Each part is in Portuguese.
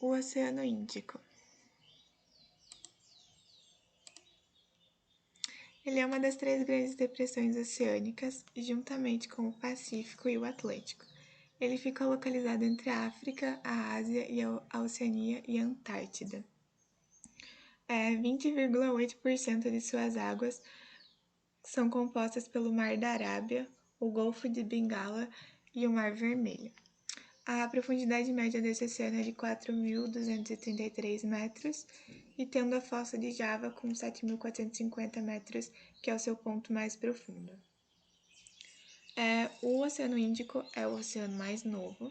O Oceano Índico. Ele é uma das 3 grandes depressões oceânicas, juntamente com o Pacífico e o Atlântico. Ele fica localizado entre a África, a Ásia, e a Oceania e a Antártida. 20,8% de suas águas são compostas pelo Mar da Arábia, o Golfo de Bengala e o Mar Vermelho. A profundidade média desse oceano é de 4.233 metros, e tendo a fossa de Java com 7.450 metros, que é o seu ponto mais profundo. O Oceano Índico é o oceano mais novo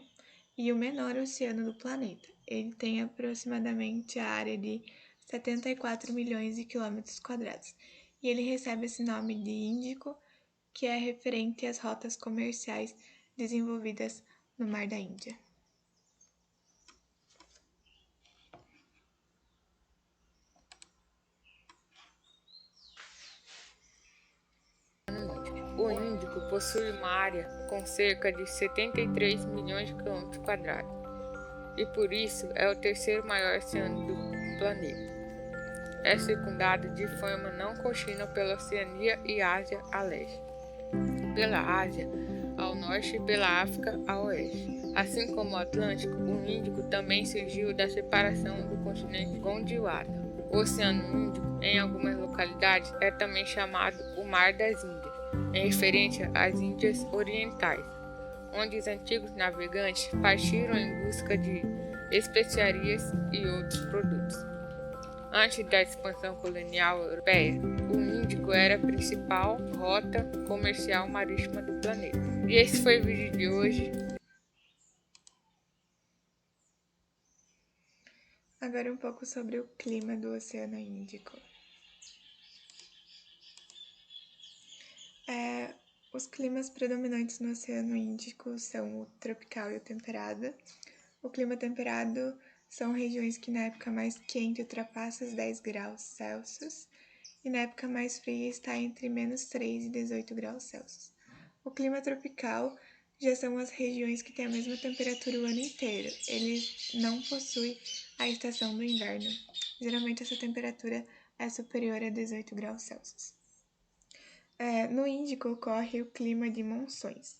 e o menor oceano do planeta. Ele tem aproximadamente a área de 74 milhões de quilômetros quadrados, e ele recebe esse nome de Índico, que é referente às rotas comerciais desenvolvidas no Mar da Índia. O Índico possui uma área com cerca de 73 milhões de quilômetros quadrados e por isso é o terceiro maior oceano do planeta. É circundado de forma não contínua pela Oceania e Ásia a leste, pela Ásia ao norte e pela África a oeste. Assim como o Atlântico, o Índico também surgiu da separação do continente Gondwana. O Oceano Índico, em algumas localidades, é também chamado o Mar das Índias, em referência às Índias Orientais, onde os antigos navegantes partiram em busca de especiarias e outros produtos. Antes da expansão colonial europeia, o Índico era a principal rota comercial marítima do planeta. E esse foi o vídeo de hoje. Agora um pouco sobre o clima do Oceano Índico. Os climas predominantes no Oceano Índico são o tropical e o temperado. O clima temperado são regiões que na época mais quente ultrapassa os 10 graus Celsius e na época mais fria está entre -3 e 18 graus Celsius. O clima tropical já são as regiões que têm a mesma temperatura o ano inteiro. Eles não possuem a estação do inverno. Geralmente essa temperatura é superior a 18 graus Celsius. No Índico ocorre o clima de monções.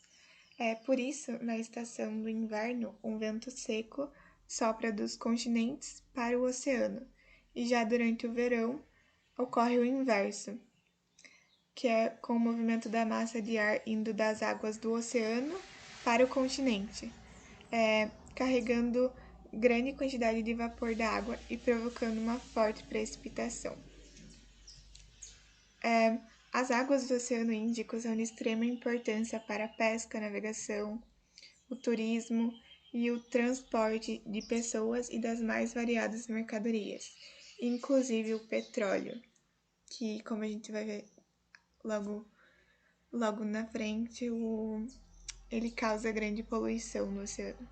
Por isso, na estação do inverno, um vento seco sopra dos continentes para o oceano, e já durante o verão ocorre o inverso, que é com o movimento da massa de ar indo das águas do oceano para o continente, carregando grande quantidade de vapor da água e provocando uma forte precipitação. As águas do Oceano Índico são de extrema importância para a pesca, navegação, o turismo e o transporte de pessoas e das mais variadas mercadorias, inclusive o petróleo, que, como a gente vai ver logo na frente, ele causa grande poluição no oceano.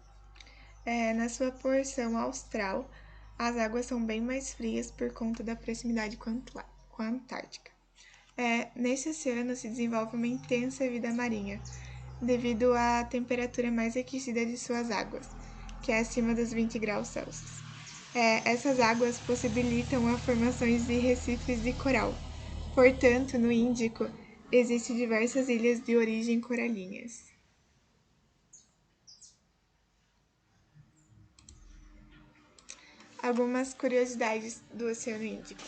Na sua porção austral, as águas são bem mais frias por conta da proximidade com a Antártica. Nesse oceano se desenvolve uma intensa vida marinha, devido à temperatura mais aquecida de suas águas, que é acima dos 20 graus Celsius. Essas águas possibilitam a formação de recifes de coral. Portanto, no Índico, existem diversas ilhas de origem coralinas. Algumas curiosidades do Oceano Índico.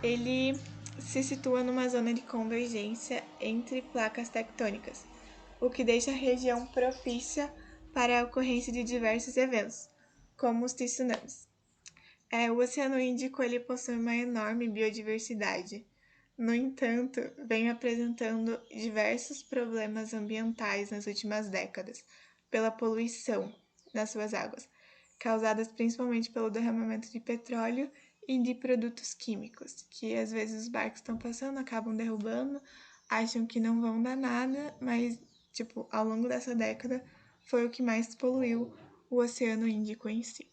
Ele se situa numa zona de convergência entre placas tectônicas, o que deixa a região propícia para a ocorrência de diversos eventos, como os tsunamis. O Oceano Índico ele possui uma enorme biodiversidade. No entanto, vem apresentando diversos problemas ambientais nas últimas décadas, pela poluição nas suas águas, causadas principalmente pelo derramamento de petróleo e de produtos químicos, que às vezes os barcos estão passando, acabam derrubando, acham que não vão dar nada, mas, ao longo dessa década, foi o que mais poluiu o Oceano Índico em si.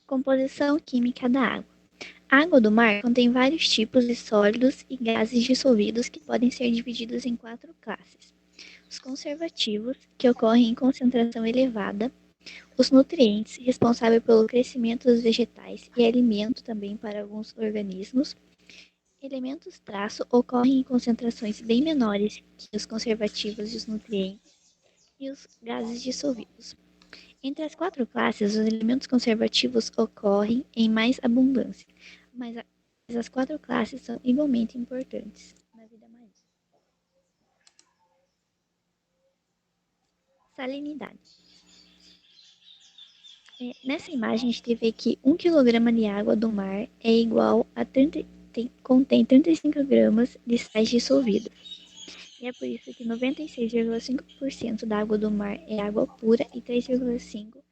Composição química da água. A água do mar contém vários tipos de sólidos e gases dissolvidos que podem ser divididos em 4 classes. Os conservativos, que ocorrem em concentração elevada, os nutrientes, responsáveis pelo crescimento dos vegetais e alimento também para alguns organismos. Elementos traço ocorrem em concentrações bem menores que os conservativos e os nutrientes, e os gases dissolvidos. Entre as 4 classes, os elementos conservativos ocorrem em mais abundância, mas as 4 classes são igualmente importantes na vida marinha. Salinidade. Nessa imagem, a gente vê que 1 kg de água do mar é igual a contém 35 gramas de sais dissolvidos. E é por isso que 96,5% da água do mar é água pura e 3,5%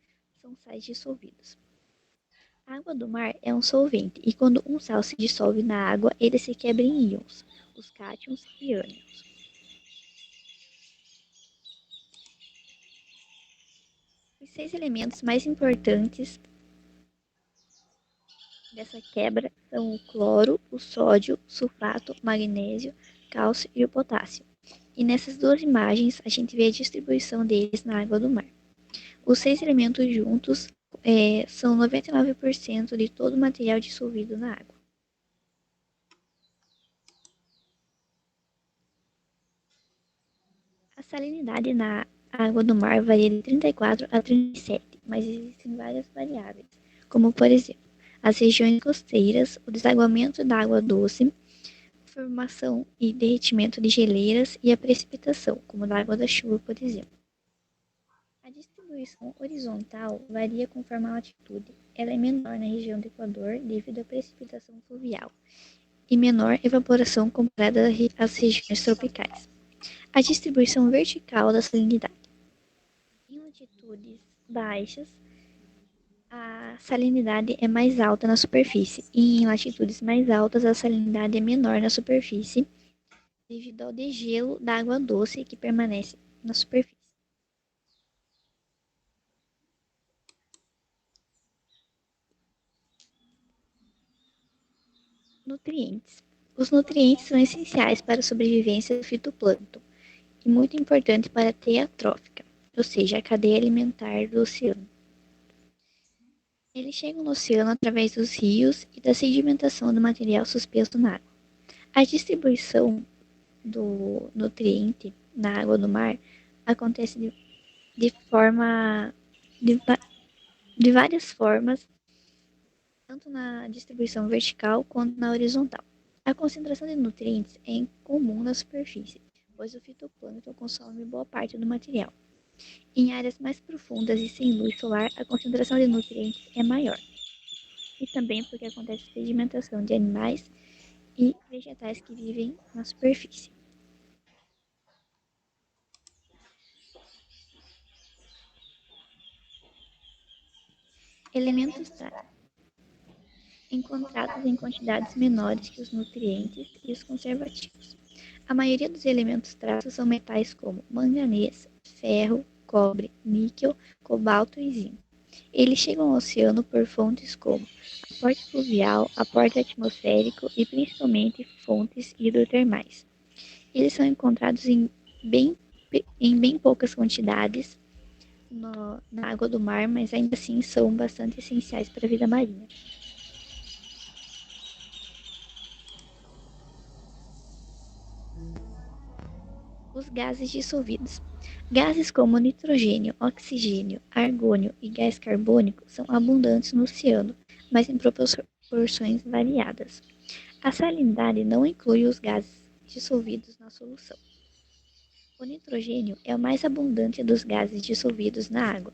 são sais dissolvidos. A água do mar é um solvente e quando um sal se dissolve na água, ele se quebra em íons, os cátions e ânions. Os 6 elementos mais importantes dessa quebra são o cloro, o sódio, o sulfato, o magnésio, cálcio e o potássio. E nessas duas imagens a gente vê a distribuição deles na água do mar. Os 6 elementos juntos são 99% de todo o material dissolvido na água. A salinidade na água do mar varia de 34 a 37, mas existem várias variáveis, como por exemplo, as regiões costeiras, o desaguamento da água doce, formação e derretimento de geleiras e a precipitação, como da água da chuva, por exemplo. A distribuição horizontal varia conforme a latitude. Ela é menor na região do Equador devido à precipitação fluvial e menor evaporação comparada às regiões tropicais. A distribuição vertical da salinidade. Em latitudes baixas, a salinidade é mais alta na superfície e em latitudes mais altas a salinidade é menor na superfície devido ao degelo da água doce que permanece na superfície. Nutrientes. Os nutrientes são essenciais para a sobrevivência do fitoplâncton e muito importante para a teia trófica, ou seja, a cadeia alimentar do oceano. Eles chegam no oceano através dos rios e da sedimentação do material suspenso na água. A distribuição do nutriente na água do mar acontece de várias formas, tanto na distribuição vertical quanto na horizontal. A concentração de nutrientes é incomum na superfície, pois o fitoplâncton consome boa parte do material. Em áreas mais profundas e sem luz solar, a concentração de nutrientes é maior. E também porque acontece sedimentação de animais e vegetais que vivem na superfície. Elementos traços encontrados em quantidades menores que os nutrientes e os conservativos. A maioria dos elementos traços são metais como manganês, ferro, cobre, níquel, cobalto e zinco. Eles chegam ao oceano por fontes como aporte fluvial, aporte atmosférico e principalmente fontes hidrotermais. Eles são encontrados em bem poucas quantidades na água do mar, mas ainda assim são bastante essenciais para a vida marinha. Os gases dissolvidos. Gases como nitrogênio, oxigênio, argônio e gás carbônico são abundantes no oceano, mas em proporções variadas. A salinidade não inclui os gases dissolvidos na solução. O nitrogênio é o mais abundante dos gases dissolvidos na água,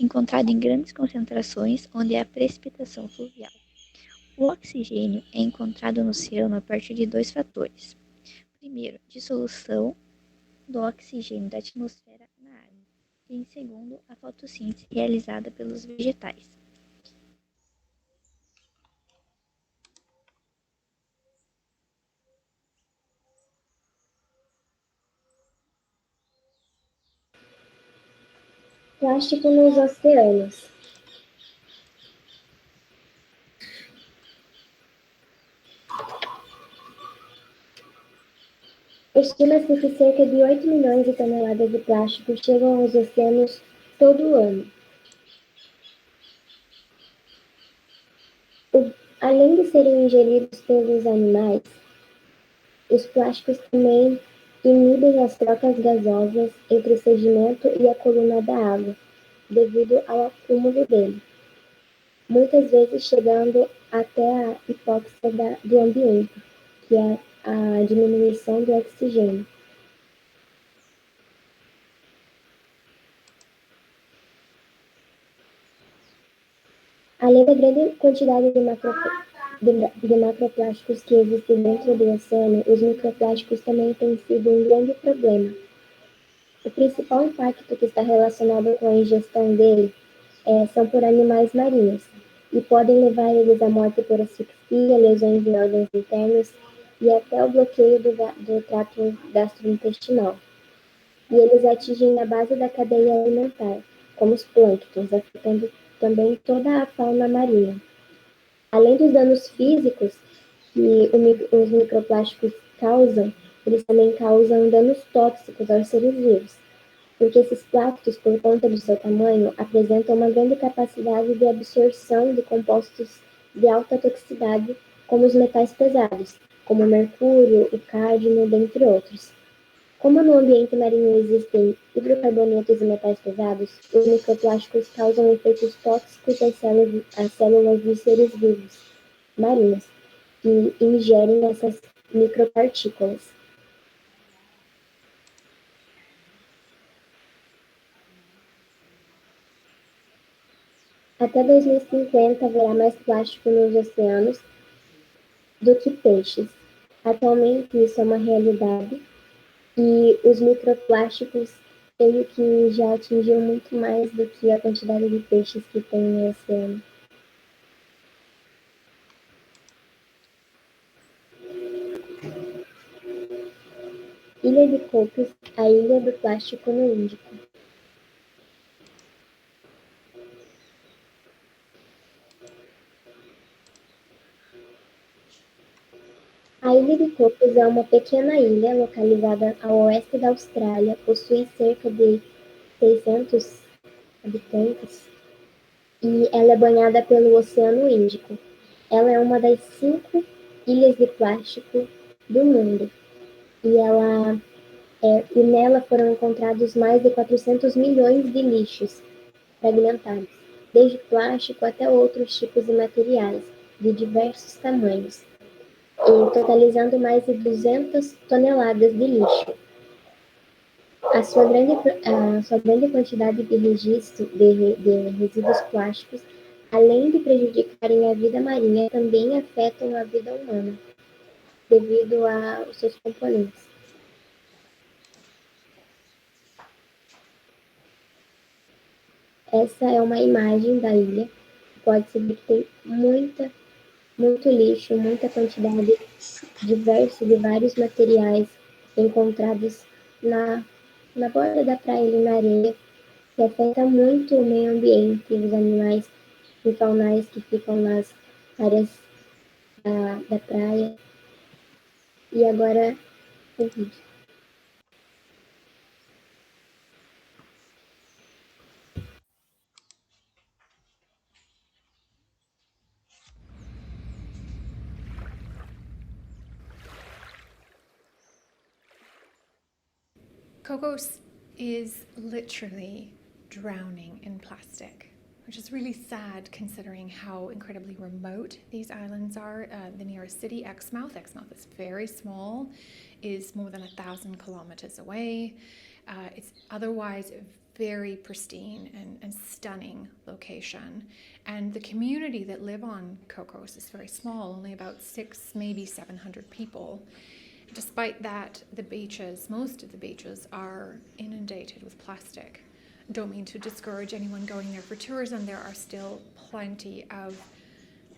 encontrado em grandes concentrações onde há precipitação fluvial. O oxigênio é encontrado no oceano a partir de 2 fatores. Primeiro, dissolução do oxigênio da atmosfera na água, e em segundo, a fotossíntese realizada pelos vegetais. Plástico nos oceanos. Estima-se que cerca de 8 milhões de toneladas de plástico chegam aos oceanos todo ano. Além de serem ingeridos pelos animais, os plásticos também inibem as trocas gasosas entre o sedimento e a coluna da água, devido ao acúmulo dele, muitas vezes chegando até a hipóxia do ambiente, que é a diminuição do oxigênio. Além da grande quantidade de macroplásticos que existem dentro do oceano, os microplásticos também têm sido um grande problema. O principal impacto que está relacionado com a ingestão dele são por animais marinhos, e podem levar eles à morte por asfixia, lesões em órgãos internos e até o bloqueio do trato gastrointestinal. E eles atingem a base da cadeia alimentar, como os plânctons, afetando também toda a fauna marinha. Além dos danos físicos que os microplásticos causam, eles também causam danos tóxicos aos seres vivos, porque esses plásticos, por conta do seu tamanho, apresentam uma grande capacidade de absorção de compostos de alta toxicidade, como os metais pesados, como o mercúrio, o cádmio, dentre outros. Como no ambiente marinho existem hidrocarbonetos e metais pesados, os microplásticos causam efeitos tóxicos às células dos seres vivos marinhos, que ingerem essas micropartículas. Até 2050 haverá mais plástico nos oceanos do que peixes. Atualmente isso é uma realidade e os microplásticos meio que já atingiram muito mais do que a quantidade de peixes que tem no oceano. Ilha de Cocos, a ilha do plástico no Índico. A Ilha de Cocos é uma pequena ilha localizada ao oeste da Austrália, possui cerca de 600 habitantes e ela é banhada pelo Oceano Índico. Ela é uma das 5 ilhas de plástico do mundo e nela foram encontrados mais de 400 milhões de lixos fragmentados, desde plástico até outros tipos de materiais de diversos tamanhos, e totalizando mais de 200 toneladas de lixo. A sua grande quantidade de registro de resíduos plásticos, além de prejudicarem a vida marinha, também afetam a vida humana, devido aos seus componentes. Essa é uma imagem da ilha. Pode-se ver que tem muito lixo, muita quantidade diversa de vários materiais encontrados na borda da praia e na areia, que afeta muito o meio ambiente, os animais e faunais que ficam nas áreas da praia. E agora o vídeo. Cocos is literally drowning in plastic, which is really sad considering how incredibly remote these islands are. The nearest city, Exmouth is very small, is more than 1,000 kilometers away. It's otherwise a very pristine and stunning location. And the community that live on Cocos is very small, only about 600, maybe 700 people. Despite that, most of the beaches are inundated with plastic. Don't mean to discourage anyone going there for tourism. There are still plenty of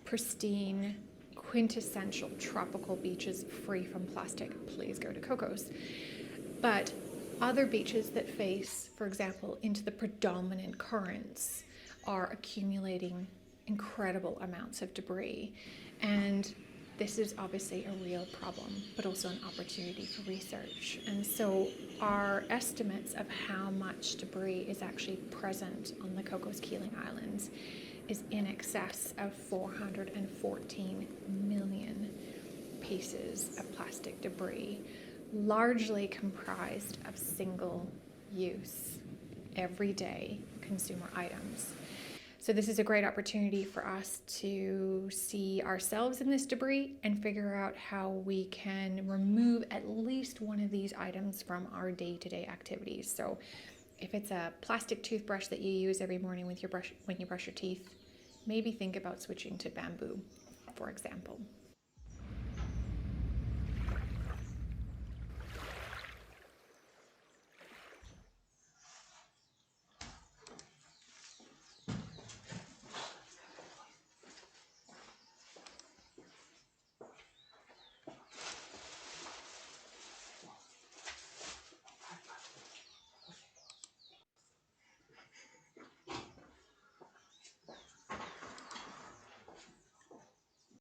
pristine, quintessential tropical beaches free from plastic. Please go to Cocos. But other beaches that face, for example, into the predominant currents are accumulating incredible amounts of debris. And this is obviously a real problem, but also an opportunity for research. And so our estimates of how much debris is actually present on the Cocos-Keeling Islands is in excess of 414 million pieces of plastic debris, largely comprised of single-use, everyday consumer items. So this is a great opportunity for us to see ourselves in this debris and figure out how we can remove at least one of these items from our day-to-day activities. So if it's a plastic toothbrush that you use every morning with your brush when you brush your teeth, maybe think about switching to bamboo, for example.